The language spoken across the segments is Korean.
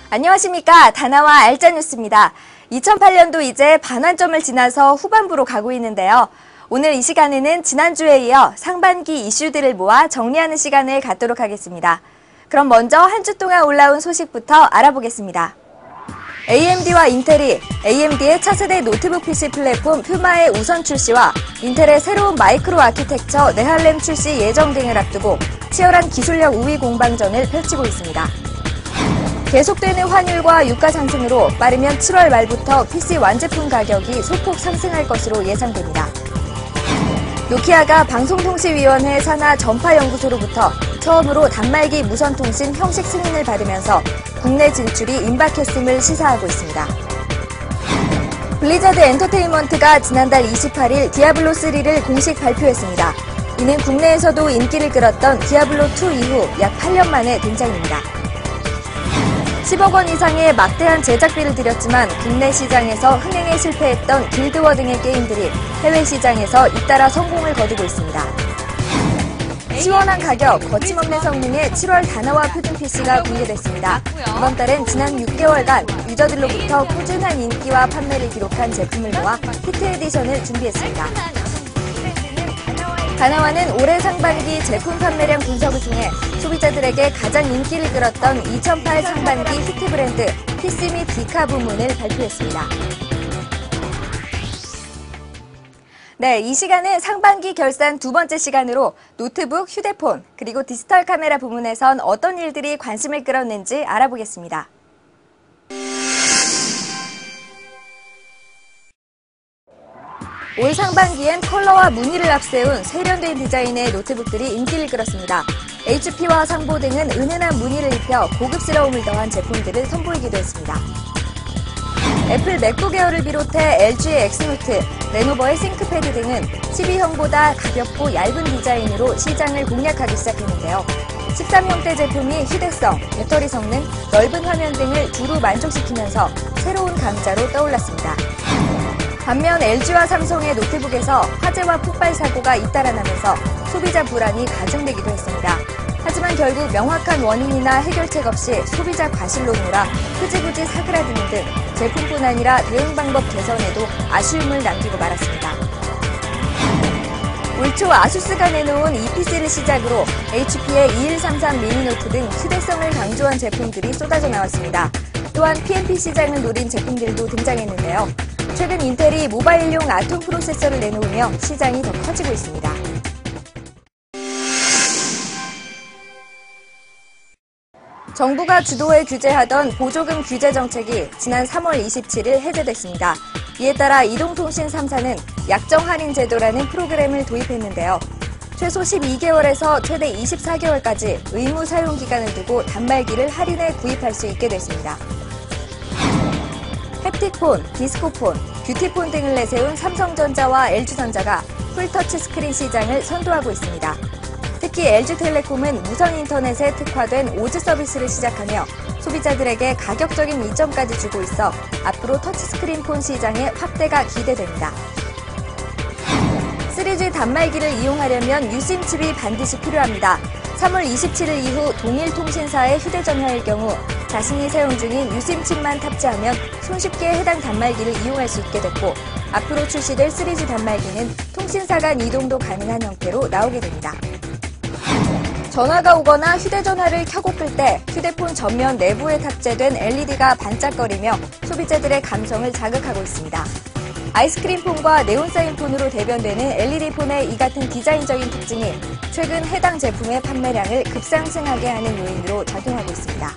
안녕하십니까. 다나와 알짜뉴스입니다. 2008년도 이제 반환점을 지나서 후반부로 가고 있는데요. 오늘 이 시간에는 지난주에 이어 상반기 이슈들을 모아 정리하는 시간을 갖도록 하겠습니다. 그럼 먼저 한 주 동안 올라온 소식부터 알아보겠습니다. AMD와 인텔이 AMD의 차세대 노트북 PC 플랫폼 퓨마의 우선 출시와 인텔의 새로운 마이크로 아키텍처 네할렘 출시 예정 등을 앞두고 치열한 기술력 우위 공방전을 펼치고 있습니다. 계속되는 환율과 유가 상승으로 빠르면 7월 말부터 PC 완제품 가격이 소폭 상승할 것으로 예상됩니다. 노키아가 방송통신위원회 산하 전파연구소로부터 처음으로 단말기 무선통신 형식 승인을 받으면서 국내 진출이 임박했음을 시사하고 있습니다. 블리자드 엔터테인먼트가 지난달 28일 디아블로3를 공식 발표했습니다. 이는 국내에서도 인기를 끌었던 디아블로2 이후 약 8년 만의 등장입니다. 10억 원 이상의 막대한 제작비를 들였지만 국내 시장에서 흥행에 실패했던 길드워 등의 게임들이 해외 시장에서 잇따라 성공을 거두고 있습니다. 시원한 가격, 거침없는 성능의 7월 다나와 표준 PC가 공개됐습니다. 이번 달엔 지난 6개월간 유저들로부터 꾸준한 인기와 판매를 기록한 제품을 모아 히트 에디션을 준비했습니다. 다나와는 올해 상반기 제품 판매량 분석을 통해 소비자들에게 가장 인기를 끌었던 2008 상반기 히트 브랜드 PC 및 디카 부문을 발표했습니다. 네, 이 시간은 상반기 결산 두 번째 시간으로 노트북, 휴대폰, 그리고 디지털 카메라 부문에선 어떤 일들이 관심을 끌었는지 알아보겠습니다. 올 상반기엔 컬러와 무늬를 앞세운 세련된 디자인의 노트북들이 인기를 끌었습니다. HP와 상보 등은 은은한 무늬를 입혀 고급스러움을 더한 제품들을 선보이기도 했습니다. 애플 맥북 에어를 비롯해 LG의 엑스노트, 레노버의 싱크패드 등은 12형보다 가볍고 얇은 디자인으로 시장을 공략하기 시작했는데요. 13형대 제품이 휴대성, 배터리 성능, 넓은 화면 등을 두루 만족시키면서 새로운 강자로 떠올랐습니다. 반면 LG와 삼성의 노트북에서 화재와 폭발 사고가 잇따라 나면서 소비자 불안이 가중되기도 했습니다. 하지만 결국 명확한 원인이나 해결책 없이 소비자 과실로 몰아 흐지부지 사그라드는 등 제품뿐 아니라 대응 방법 개선에도 아쉬움을 남기고 말았습니다. 올 초 아수스가 내놓은 이 PC를 시작으로 HP의 2133 미니노트 등 휴대성을 강조한 제품들이 쏟아져 나왔습니다. 또한 PNP 시장을 노린 제품들도 등장했는데요. 최근 인텔이 모바일용 아톰 프로세서를 내놓으며 시장이 더 커지고 있습니다. 정부가 주도해 규제하던 보조금 규제 정책이 지난 3월 27일 해제됐습니다. 이에 따라 이동통신 3사는 약정 할인 제도라는 프로그램을 도입했는데요. 최소 12개월에서 최대 24개월까지 의무 사용 기간을 두고 단말기를 할인해 구입할 수 있게 됐습니다. 햅틱폰, 디스코폰, 뷰티폰 등을 내세운 삼성전자와 LG전자가 풀터치 스크린 시장을 선도하고 있습니다. 특히 LG텔레콤은 무선 인터넷에 특화된 오즈 서비스를 시작하며 소비자들에게 가격적인 이점까지 주고 있어 앞으로 터치스크린 폰 시장의 확대가 기대됩니다. 3G 단말기를 이용하려면 유심 칩이 반드시 필요합니다. 3월 27일 이후 동일 통신사의 휴대전화일 경우 자신이 사용 중인 유심 칩만 탑재하면 손쉽게 해당 단말기를 이용할 수 있게 됐고 앞으로 출시될 3G 단말기는 통신사 간 이동도 가능한 형태로 나오게 됩니다. 전화가 오거나 휴대전화를 켜고 끌 때 휴대폰 전면 내부에 탑재된 LED가 반짝거리며 소비자들의 감성을 자극하고 있습니다. 아이스크림폰과 네온사인폰으로 대변되는 LED폰의 이 같은 디자인적인 특징이 최근 해당 제품의 판매량을 급상승하게 하는 요인으로 작용하고 있습니다.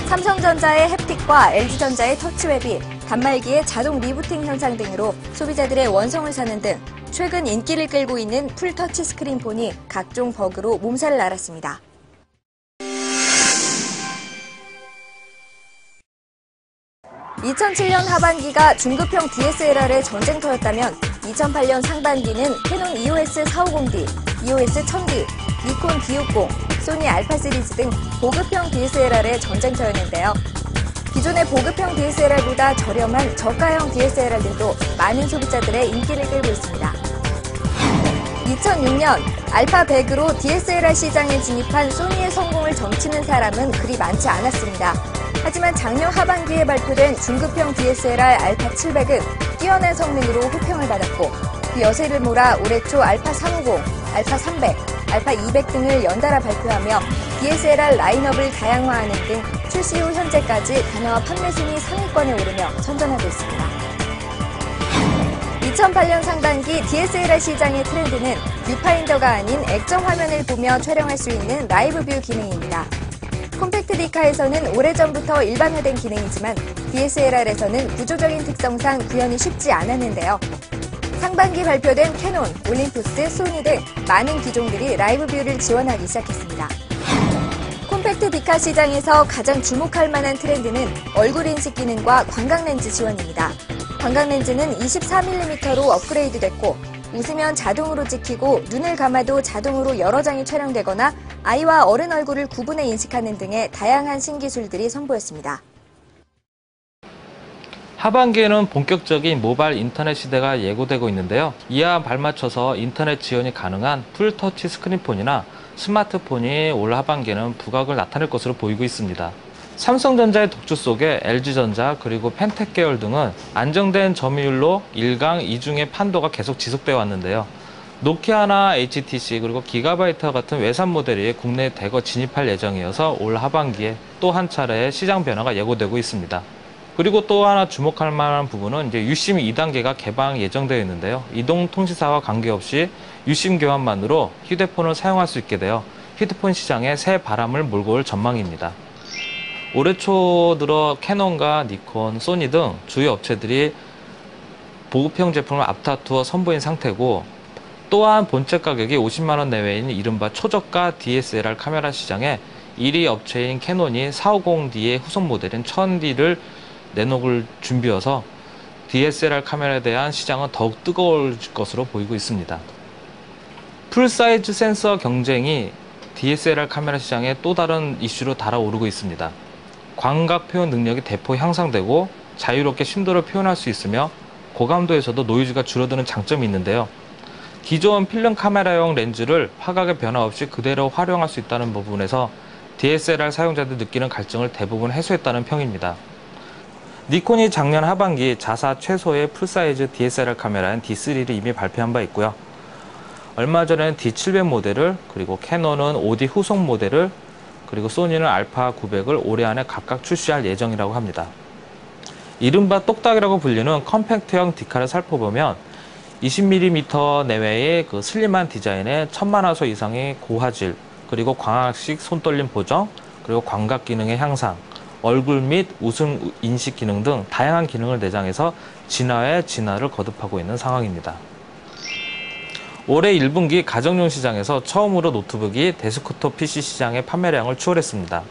삼성전자의 햅틱과 LG전자의 터치웹이 단말기의 자동 리부팅 현상 등으로 소비자들의 원성을 사는 등 최근 인기를 끌고 있는 풀터치 스크린폰이 각종 버그로 몸살을 앓았습니다. (2007년) 하반기가 중급형 DSLR의 전쟁터였다면 2008년 상반기는 캐논 EOS 450D, EOS 1000D, 니콘 D60, 소니 알파 시리즈 등 보급형 DSLR의 전쟁터였는데요. 기존의 보급형 DSLR보다 저렴한 저가형 DSLR들도 많은 소비자들의 인기를 끌고 있습니다. 2006년 알파 100으로 DSLR 시장에 진입한 소니의 성공을 점치는 사람은 그리 많지 않았습니다. 하지만 작년 하반기에 발표된 중급형 DSLR 알파 700은 뛰어난 성능으로 호평을 받았고 그 여세를 몰아 올해 초 알파 350, 알파 300, 알파 200 등을 연달아 발표하며 DSLR 라인업을 다양화하는 등 출시 후 현재까지 단화와 판매 순위 상위권에 오르며 선전하고 있습니다. 2008년 상반기 DSLR 시장의 트렌드는 뷰파인더가 아닌 액정 화면을 보며 촬영할 수 있는 라이브 뷰 기능입니다. 콤팩트 디카에서는 오래전부터 일반화된 기능이지만 DSLR에서는 구조적인 특성상 구현이 쉽지 않았는데요. 상반기 발표된 캐논, 올림푸스, 소니 등 많은 기종들이 라이브 뷰를 지원하기 시작했습니다. 콤팩트 디카 시장에서 가장 주목할 만한 트렌드는 얼굴 인식 기능과 광각렌즈 지원입니다. 광각렌즈는 24mm로 업그레이드됐고 웃으면 자동으로 찍히고 눈을 감아도 자동으로 여러 장이 촬영되거나 아이와 어른 얼굴을 구분해 인식하는 등의 다양한 신기술들이 선보였습니다. 하반기에는 본격적인 모바일 인터넷 시대가 예고되고 있는데요. 이와 발맞춰서 인터넷 지원이 가능한 풀터치 스크린폰이나 스마트폰이 올 하반기에는 부각을 나타낼 것으로 보이고 있습니다. 삼성전자의 독주 속에 LG전자 그리고 펜텍 계열 등은 안정된 점유율로 1강 2중의 판도가 계속 지속되어 왔는데요. 노키아나 HTC 그리고 기가바이트와 같은 외산 모델이 국내에 대거 진입할 예정이어서 올 하반기에 또 한 차례의 시장 변화가 예고되고 있습니다. 그리고 또 하나 주목할 만한 부분은 이제 유심 2단계가 개방 예정되어 있는데요. 이동통신사와 관계없이 유심 교환만으로 휴대폰을 사용할 수 있게 되어 휴대폰 시장에 새 바람을 몰고 올 전망입니다. 올해 초 들어 캐논과 니콘, 소니 등 주요 업체들이 보급형 제품을 앞다투어 선보인 상태고 또한 본체 가격이 50만 원 내외인 이른바 초저가 DSLR 카메라 시장에 1위 업체인 캐논이 450D의 후속 모델인 1000D를 내놓을 준비여서 DSLR 카메라에 대한 시장은 더욱 뜨거울 것으로 보이고 있습니다. 풀사이즈 센서 경쟁이 DSLR 카메라 시장에 또 다른 이슈로 달아오르고 있습니다. 광각 표현 능력이 대폭 향상되고 자유롭게 심도를 표현할 수 있으며 고감도에서도 노이즈가 줄어드는 장점이 있는데요. 기존 필름 카메라용 렌즈를 화각의 변화 없이 그대로 활용할 수 있다는 부분에서 DSLR 사용자들 느끼는 갈증을 대부분 해소했다는 평입니다. 니콘이 작년 하반기 자사 최소의 풀사이즈 DSLR 카메라인 D3를 이미 발표한 바 있고요. 얼마 전에는 D700 모델을, 그리고 캐논은 5D 후속 모델을, 그리고 소니는 알파 900을 올해 안에 각각 출시할 예정이라고 합니다. 이른바 똑딱이라고 불리는 컴팩트형 디카를 살펴보면 20mm 내외의 그 슬림한 디자인에 1000만 화소 이상의 고화질, 그리고 광학식 손떨림 보정, 그리고 광각 기능의 향상, 얼굴 및 웃음 인식 기능 등 다양한 기능을 내장해서 진화에 진화를 거듭하고 있는 상황입니다. 올해 1분기 가정용 시장에서 처음으로 노트북이 데스크톱 PC 시장의 판매량을 추월했습니다.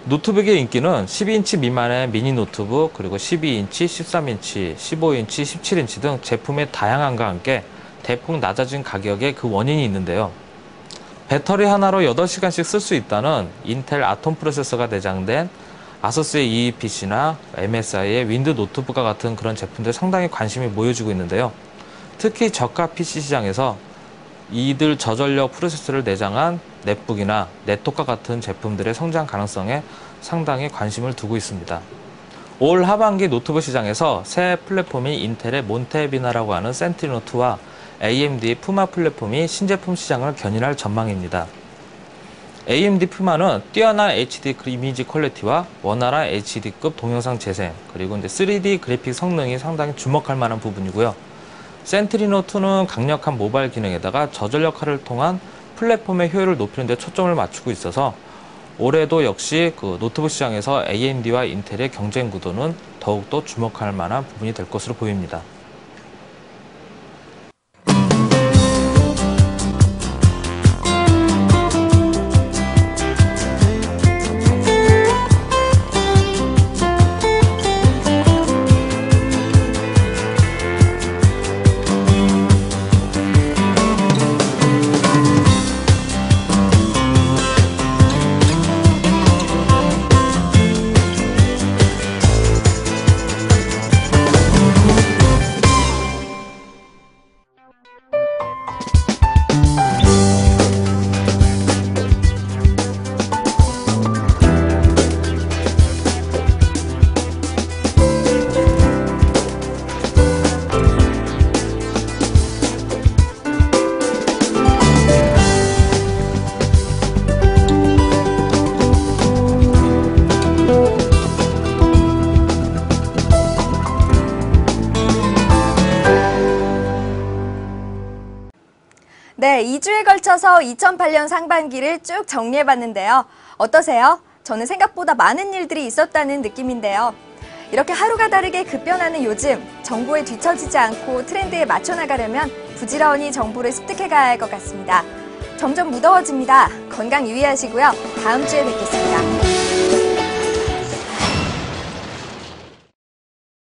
노트북의 인기는 12인치 미만의 미니 노트북, 그리고 12인치, 13인치, 15인치, 17인치 등 제품의 다양함과 함께 대폭 낮아진 가격에 그 원인이 있는데요. 배터리 하나로 8시간씩 쓸 수 있다는 인텔 아톰 프로세서가 내장된 아서스의 EEPC나 MSI의 윈드 노트북과 같은 그런 제품들 상당히 관심이 모여지고 있는데요. 특히 저가 PC 시장에서 이들 저전력 프로세서를 내장한 넷북이나 넷톡과 같은 제품들의 성장 가능성에 상당히 관심을 두고 있습니다. 올 하반기 노트북 시장에서 새 플랫폼인 인텔의 몬테비나라고 하는 센티노2와 AMD의 푸마 플랫폼이 신제품 시장을 견인할 전망입니다. AMD 푸마는 뛰어난 HD 이미지 퀄리티와 원활한 HD급 동영상 재생, 그리고 3D 그래픽 성능이 상당히 주목할 만한 부분이고요. 센티노2는 강력한 모바일 기능에다가 저전력화를 통한 플랫폼의 효율을 높이는 데 초점을 맞추고 있어서 올해도 역시 그 노트북 시장에서 AMD와 인텔의 경쟁 구도는 더욱더 주목할 만한 부분이 될 것으로 보입니다. 네, 2주에 걸쳐서 2008년 상반기를 쭉 정리해봤는데요. 어떠세요? 저는 생각보다 많은 일들이 있었다는 느낌인데요. 이렇게 하루가 다르게 급변하는 요즘, 정보에 뒤처지지 않고 트렌드에 맞춰 나가려면 부지런히 정보를 습득해가야 할 것 같습니다. 점점 무더워집니다. 건강 유의하시고요. 다음 주에 뵙겠습니다.